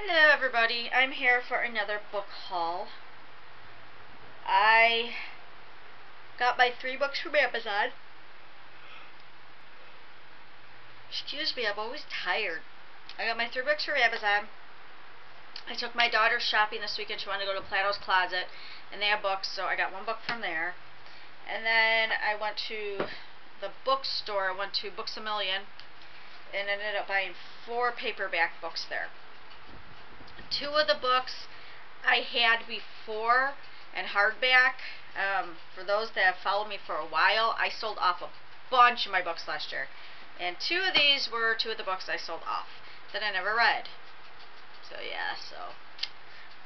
Hello everybody, I'm here for another book haul. I got my 3 books from Amazon. Excuse me, I'm always tired. I got my 3 books from Amazon. I took my daughter shopping this weekend. She wanted to go to Plato's Closet, and they have books, so I got 1 book from there. And then I went to the bookstore. I went to Books A Million and ended up buying 4 paperback books there. 2 of the books I had before and hardback. For those that have followed me for a while, I sold off a bunch of my books last year. And 2 of these were 2 of the books I sold off that I never read. So yeah,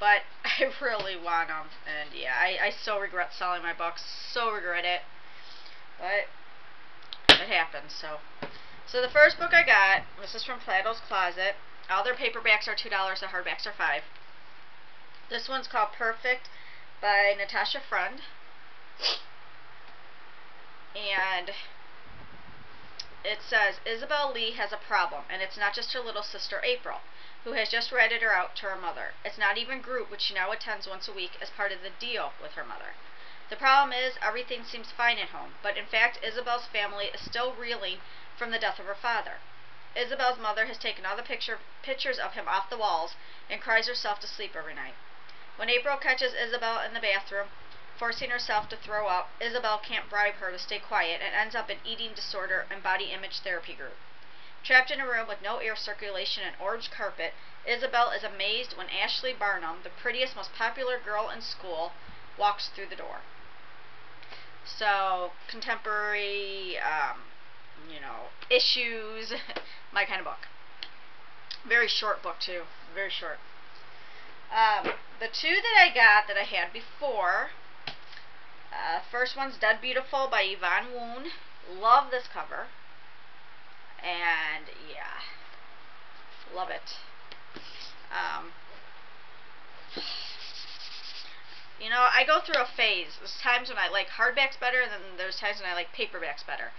but I really want them. And yeah, I so regret selling my books. So regret it. But it happened, So the first book I got, this is from Plato's Closet. All their paperbacks are $2, the hardbacks are $5. This one's called Perfect by Natasha Friend. And it says, Isabel Lee has a problem, and it's not just her little sister April, who has just ratted her out to her mother. It's not even group, which she now attends once a week as part of the deal with her mother. The problem is, everything seems fine at home, but in fact, Isabel's family is still reeling from the death of her father. Isabel's mother has taken all the pictures of him off the walls and cries herself to sleep every night. When April catches Isabel in the bathroom, forcing herself to throw up, Isabel can't bribe her to stay quiet and ends up in eating disorder and body image therapy group. Trapped in a room with no air circulation and orange carpet, Isabel is amazed when Ashley Barnum, the prettiest, most popular girl in school, walks through the door. So, contemporary, issues, my kind of book. Very short book too, very short. The 2 that I got that I had before, first one's Dead Beautiful by Yvonne Woon. Love this cover. And yeah, love it. I go through a phase. There's times when I like hardbacks better, and then there's times when I like paperbacks better.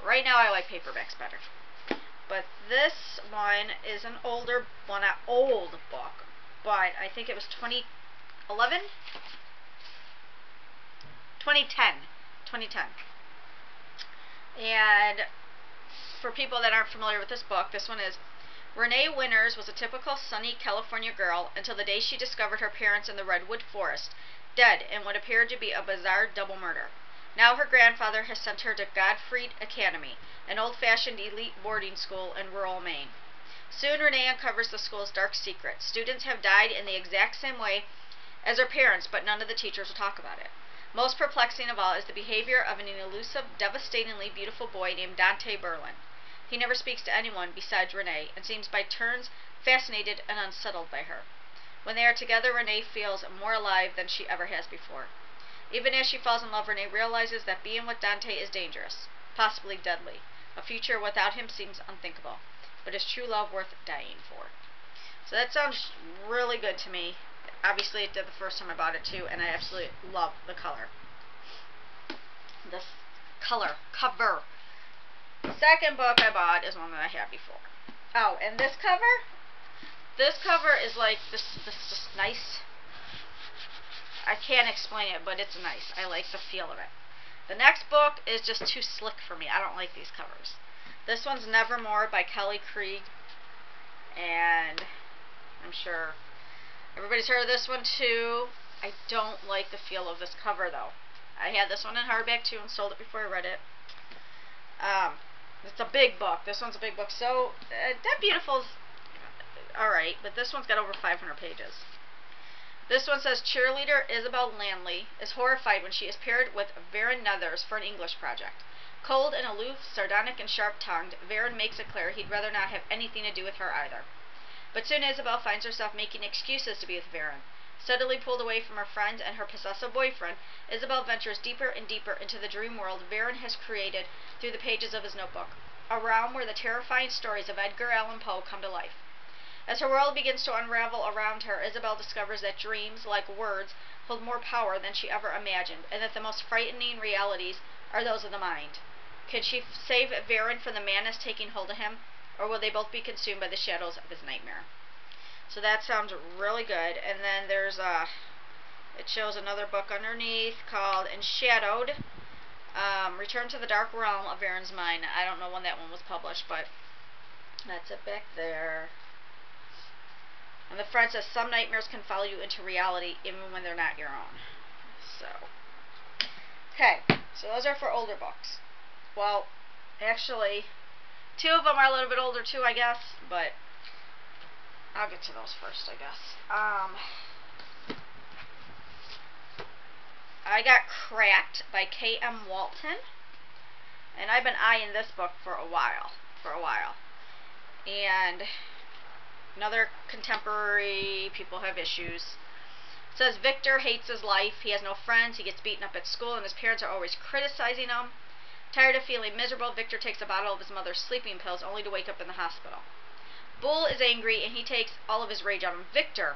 Right now I like paperbacks better. But this one is an older, well, not old book, but I think it was 2011? 2010. And for people that aren't familiar with this book, this one is, Renee Winters was a typical sunny California girl until the day she discovered her parents in the redwood forest, dead in what appeared to be a bizarre double murder. Now her grandfather has sent her to Godfrey Academy, an old-fashioned elite boarding school in rural Maine. Soon Renee uncovers the school's dark secret. Students have died in the exact same way as their parents, but none of the teachers will talk about it. Most perplexing of all is the behavior of an elusive, devastatingly beautiful boy named Dante Berlin. He never speaks to anyone besides Renee, and seems by turns fascinated and unsettled by her. When they are together, Renee feels more alive than she ever has before. Even as she falls in love, Renee realizes that being with Dante is dangerous, possibly deadly. A future without him seems unthinkable, but is true love worth dying for? So that sounds really good to me. Obviously it did the first time I bought it too, and I absolutely love the color. This cover. The second book I bought is one that I had before. Oh, and this cover is like this nice, I can't explain it, but it's nice. I like the feel of it. The next book is just too slick for me. I don't like these covers. This one's Nevermore by Kelly Krieg, and I'm sure everybody's heard of this one too. I don't like the feel of this cover though. I had this one in hardback too and sold it before I read it. It's a big book. This one's a big book. So, Dead Beautiful's alright, but this one's got over 500 pages. This one says, cheerleader Isabel Landley is horrified when she is paired with Varen Nethers for an English project. Cold and aloof, sardonic and sharp-tongued, Varen makes it clear he'd rather not have anything to do with her either. But soon Isabel finds herself making excuses to be with Varen. Steadily pulled away from her friend and her possessive boyfriend, Isabel ventures deeper and deeper into the dream world Varen has created through the pages of his notebook, a realm where the terrifying stories of Edgar Allan Poe come to life. As her world begins to unravel around her, Isabel discovers that dreams, like words, hold more power than she ever imagined, and that the most frightening realities are those of the mind. Can she save Varen from the madness taking hold of him, or will they both be consumed by the shadows of his nightmare? So that sounds really good. And then there's it shows another book underneath called Enshadowed. Return to the Dark Realm of Aaron's Mind. I don't know when that one was published, but that's it back there. And the front says, some nightmares can follow you into reality even when they're not your own. So, okay, so those are for older books. Well, actually, two of them are a little bit older too, I guess, but I'll get to those first, I guess. I got Cracked by K.M. Walton, and I've been eyeing this book for a while. And another contemporary, people have issues. It says Victor hates his life. He has no friends. He gets beaten up at school, and his parents are always criticizing him. Tired of feeling miserable, Victor takes a bottle of his mother's sleeping pills, only to wake up in the hospital. Bull is angry, and he takes all of his rage out on Victor.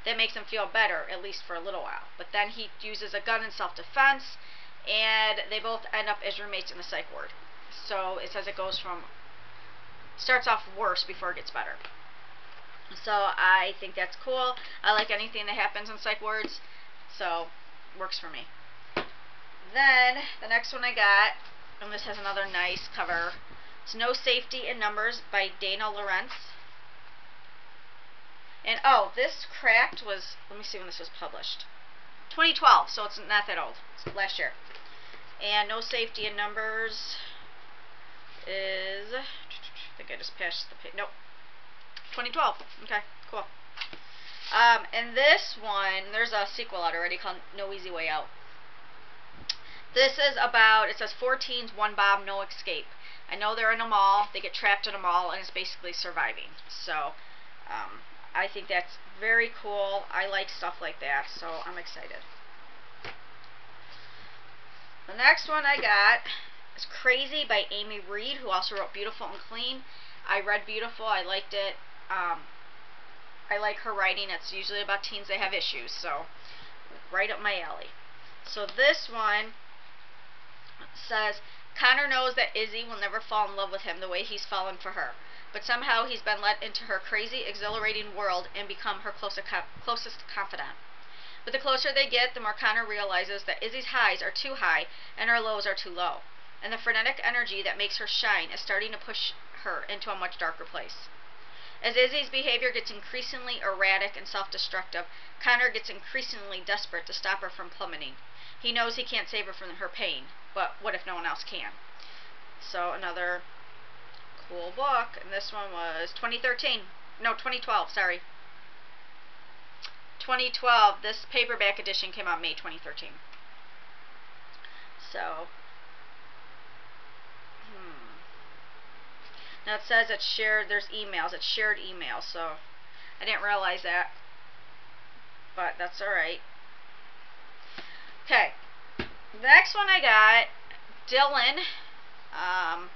That makes him feel better, at least for a little while. But then he uses a gun in self-defense, and they both end up as roommates in the psych ward. So it says it goes from, starts off worse before it gets better. So I think that's cool. I like anything that happens in psych wards, so works for me. Then the next one I got, and this has another nice cover. It's No Safety in Numbers by Dana Lawrence. And oh, this Cracked was, let me see when this was published. 2012, so it's not that old. It's last year. And No Safety in Numbers is, I think I just passed the page. Nope. 2012. Okay, cool. And this one, there's a sequel out already called No Easy Way Out. This is about, it says 4 teens, 1 bomb, no escape. I know they're in a mall, they get trapped in a mall, and it's basically surviving. So, I think that's very cool. I like stuff like that, so I'm excited. The next one I got is Crazy by Amy Reed, who also wrote Beautiful and Clean. I read Beautiful, I liked it. I like her writing. It's usually about teens that have issues, so right up my alley. So this one says, Connor knows that Izzy will never fall in love with him the way he's fallen for her, but somehow he's been let into her crazy, exhilarating world and become her closest confidant. But the closer they get, the more Connor realizes that Izzy's highs are too high and her lows are too low, and the frenetic energy that makes her shine is starting to push her into a much darker place. As Izzy's behavior gets increasingly erratic and self-destructive, Connor gets increasingly desperate to stop her from plummeting. He knows he can't save her from her pain, but what if no one else can? So another cool book, and this one was 2012, sorry. 2012, this paperback edition came out May 2013. So, now it says it's shared, there's emails, it's shared emails, so I didn't realize that, but that's alright. Okay, the next one I got, Dylan, I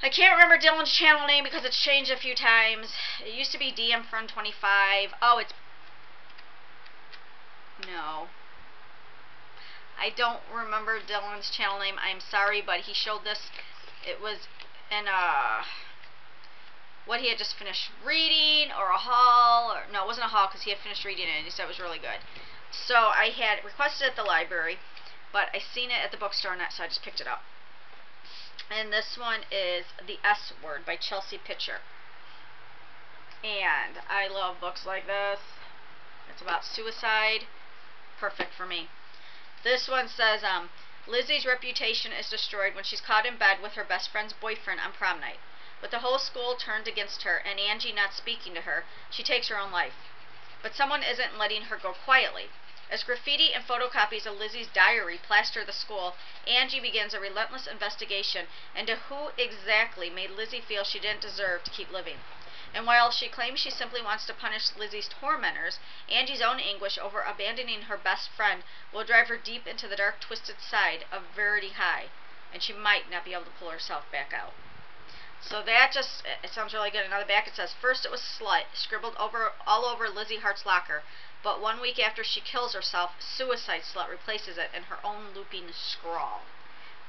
can't remember Dylan's channel name because it's changed a few times. It used to be DM Friend 25. Oh, it's, no, I don't remember Dylan's channel name. I'm sorry, but he showed this. It was in what he had just finished reading, or a haul, or no, it wasn't a haul because he had finished reading it and he said it was really good. So I had requested it at the library, but I seen it at the bookstore, so I just picked it up. And this one is The S Word by Chelsea Pitcher. And I love books like this. It's about suicide. Perfect for me. This one says, Lizzie's reputation is destroyed when she's caught in bed with her best friend's boyfriend on prom night. With the whole school turned against her and Angie not speaking to her, she takes her own life. But someone isn't letting her go quietly. As graffiti and photocopies of Lizzie's diary plaster the school, Angie begins a relentless investigation into who exactly made Lizzie feel she didn't deserve to keep living. And while she claims she simply wants to punish Lizzie's tormentors, Angie's own anguish over abandoning her best friend will drive her deep into the dark, twisted side of Verity High, and she might not be able to pull herself back out. So that just, it sounds really good. And on the back it says, first it was slut, scribbled all over Lizzie Hart's locker, but 1 week after she kills herself, suicide slut replaces it in her own looping scrawl.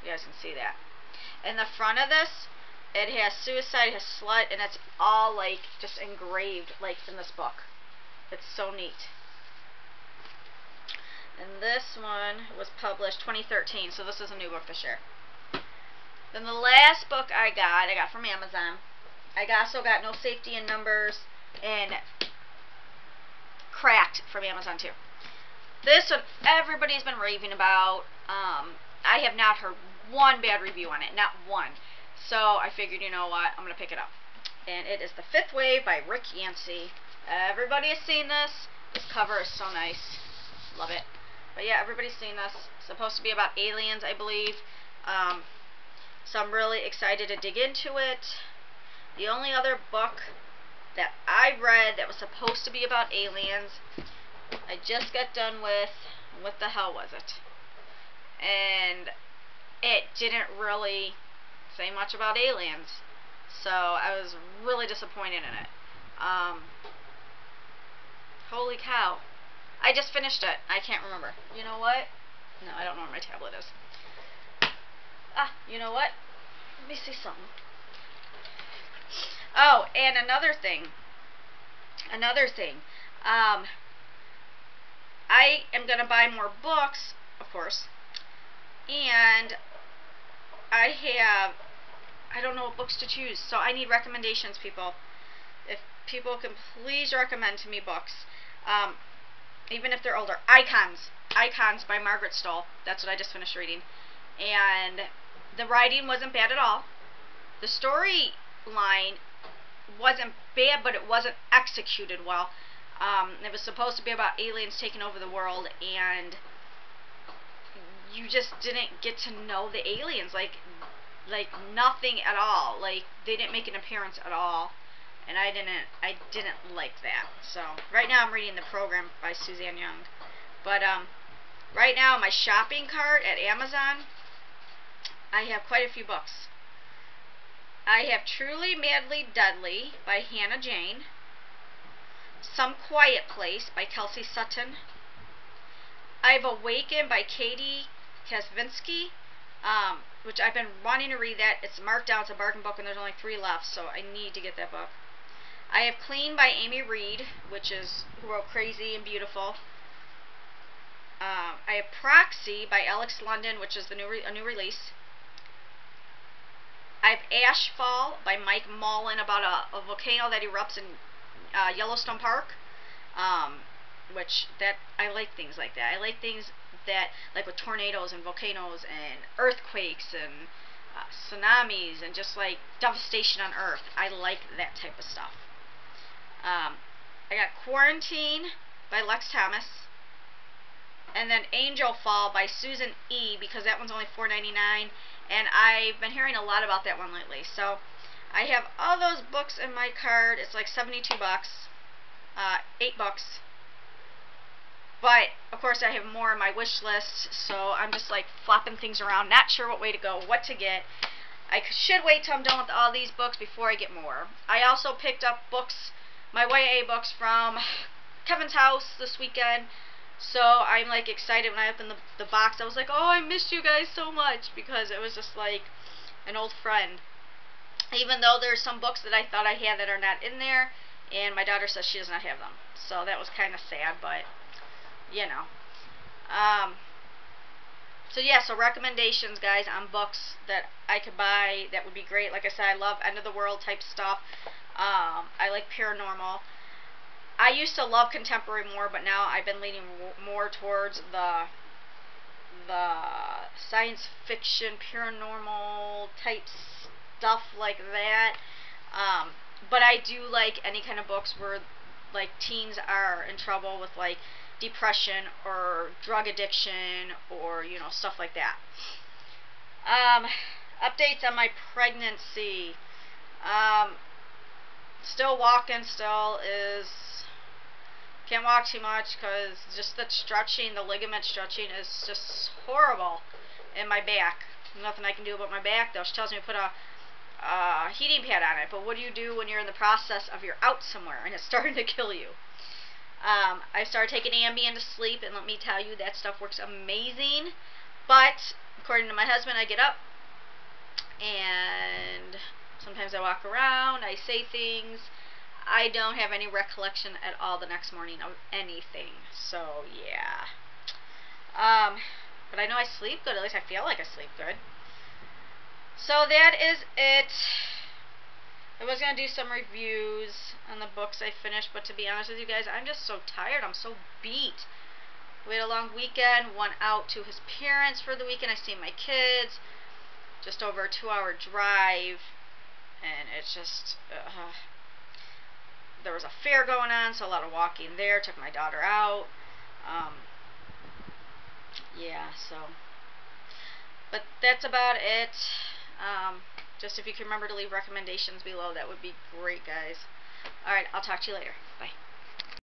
You guys can see that. In the front of this, It has suicide, it has slut, and it's all like just engraved like in this book. It's so neat. And this one was published 2013, so this is a new book this year. Then the last book I got from Amazon. I also got No Safety in Numbers and Cracked from Amazon too. This one everybody's been raving about. I have not heard one bad review on it, not one. So I figured, you know what, I'm going to pick it up. And it is The Fifth Wave by Rick Yancey. Everybody has seen this. This cover is so nice. Love it. But yeah, everybody's seen this. It's supposed to be about aliens, I believe. So I'm really excited to dig into it. The only other book that I read that was supposed to be about aliens, I just got done with, what the hell was it? And it didn't really say much about aliens. So I was really disappointed in it. Holy cow. I just finished it. I can't remember. You know what? No, I don't know where my tablet is. You know what? Let me see something. Oh, and another thing. I am going to buy more books, of course. And I don't know what books to choose. So I need recommendations, people. If people can please recommend to me books. Even if they're older. Icons by Margaret Stoll. That's what I just finished reading. And the writing wasn't bad at all. The storyline wasn't bad, but it wasn't executed well. It was supposed to be about aliens taking over the world, and you just didn't get to know the aliens, like nothing at all. Like, they didn't make an appearance at all, and I didn't like that. So right now I'm reading The Program by Suzanne Young. But right now my shopping cart at Amazon, I have quite a few books. I have Truly Madly Deadly by Hannah Jane, Some Quiet Place by Kelsey Sutton, I've Awakened by Katie Kasvinsky, which I've been wanting to read that. It's marked down, it's a bargain book, and there's only 3 left, so I need to get that book. I have Clean by Amy Reed, who wrote Crazy and Beautiful. I have Proxy by Alex London, which is a new release. I have Ashfall by Mike Mullen, about a volcano that erupts in Yellowstone Park. I like things like that. I like things that, like with tornadoes and volcanoes and earthquakes and tsunamis and just like devastation on Earth. I like that type of stuff. I got Quarantine by Lex Thomas. And then Angel Fall by Susan E., because that one's only $4.99, and I've been hearing a lot about that one lately. So I have all those books in my cart. It's like 72 bucks, 8 bucks. But of course I have more on my wish list, so I'm just like flopping things around, not sure what way to go, what to get. I should wait till I'm done with all these books before I get more. I also picked up books, my YA books, from Kevin's house this weekend. So I'm like excited when I opened the box. I was like, oh, I missed you guys so much, because it was just like an old friend. Even though there's some books that I thought I had that are not in there, and my daughter says she does not have them. So that was kind of sad, but you know. So yeah, so recommendations, guys, on books that I could buy that would be great. Like I said, I love end of the world type stuff. I like paranormal. I used to love contemporary more, but now I've been leaning more towards the science fiction, paranormal type stuff like that. But I do like any kind of books where like teens are in trouble with like depression or drug addiction or, you know, stuff like that. Updates on my pregnancy. Still walking, can't walk too much because just the stretching, the ligament stretching is just horrible in my back. Nothing I can do about my back though. She tells me to put a heating pad on it, but what do you do when you're in the process of you're out somewhere and it's starting to kill you? I started taking Ambien to sleep, and let me tell you, that stuff works amazing. But according to my husband, I get up and Sometimes I walk around, I say things. I don't have any recollection at all the next morning of anything. So, yeah. But I know I sleep good. At least I feel like I sleep good. So that is it. I was going to do some reviews on the books I finished, but to be honest with you guys, I'm just so tired. I'm so beat. We had a long weekend. Went out to his parents for the weekend. I seen my kids. Just over a 2-hour drive. And it's just... there was a fair going on, so a lot of walking there. Took my daughter out. Yeah, so... But that's about it. Just if you can remember to leave recommendations below, that would be great, guys. Alright, I'll talk to you later.